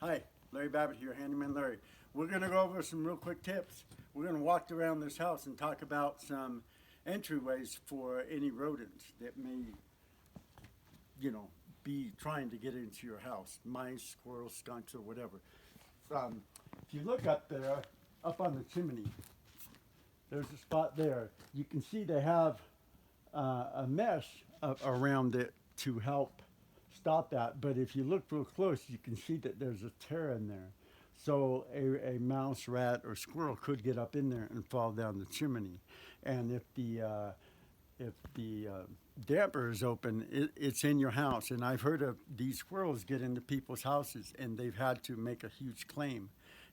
Hi, Larry Babbitt here, Handyman Larry. We're going to go over some real quick tips. We're going to walk around this house and talk about some entryways for any rodents that may, be trying to get into your house. Mice, squirrels, skunks, or whatever. If you look up there, up on the chimney, there's a spot there. You can see they have a mesh around it to help stop that. But if you look real close, you can see that there's a tear in there. So a mouse, rat, or squirrel could get up in there and fall down the chimney. And if the damper is open, it's in your house. And I've heard of these squirrels get into people's houses, and they've had to make a huge claim,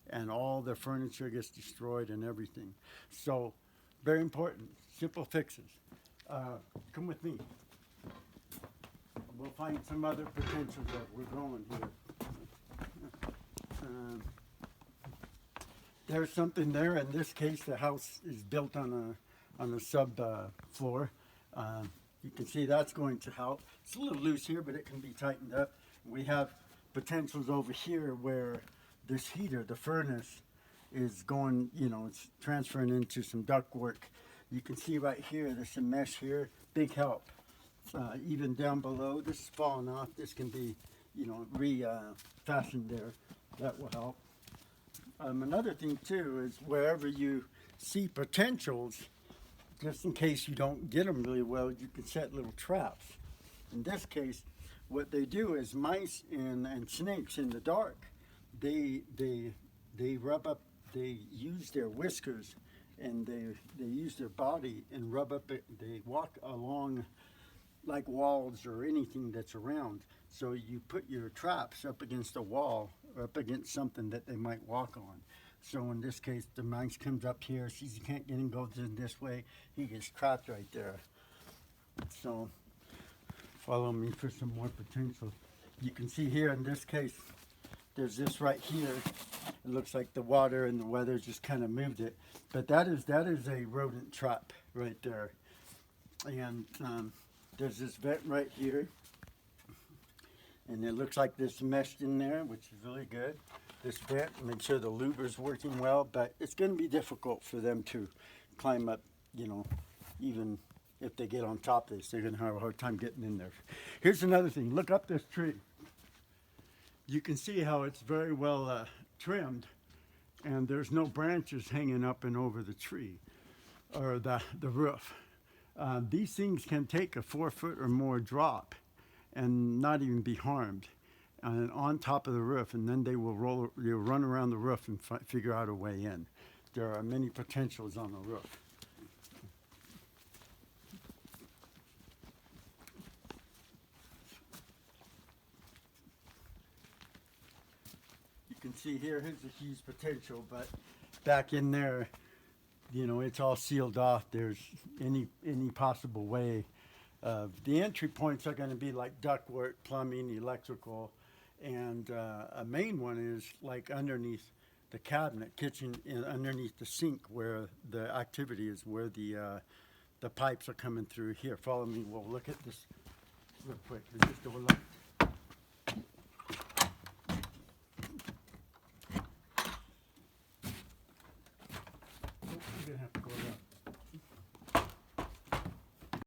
and all their furniture gets destroyed and everything. So, very important, simple fixes. Come with me. We'll find some other potentials that we're going here. There's something there. In this case, the house is built on a sub floor. You can see that's going to help. It's a little loose here, but it can be tightened up. We have potentials over here where this heater, the furnace, is going, it's transferring into some ductwork. You can see right here, there's some mesh here, big help. Even down below, this is falling off. This can be, fastened there. That will help. Another thing too is wherever you see potentials, just in case you don't get them really well, you can set little traps. In this case, what they do is mice and snakes in the dark, they rub up, they use their whiskers and they use their body and rub up it. They walk along like walls or anything that's around. So you put your traps up against a wall or up against something that they might walk on. So in this case, the mouse comes up here, sees he can't get in, goes in this way, he gets trapped right there. So follow me for some more potential. You can see here in this case, there's this right here. It looks like the water and the weather just kind of moved it. But that is a rodent trap right there. And there's this vent right here. And it looks like this meshed in there, which is really good. This vent, make sure the louver's working well, but it's going to be difficult for them to climb up, even if they get on top of this, they're going to have a hard time getting in there. Here's another thing. Look up this tree. You can see how it's very well trimmed, and there's no branches hanging up and over the tree or the roof. These things can take a 4 foot or more drop and not even be harmed on top of the roof, and then they'll run around the roof and figure out a way in. There are many potentials on the roof. You can see here's a huge potential, but back in there, it's all sealed off. There's any possible way. The entry points are going to be like ductwork, plumbing, electrical, and a main one is like underneath the cabinet, kitchen, underneath the sink where the activity is, where the pipes are coming through here. Follow me. We'll look at this real quick. Just go look.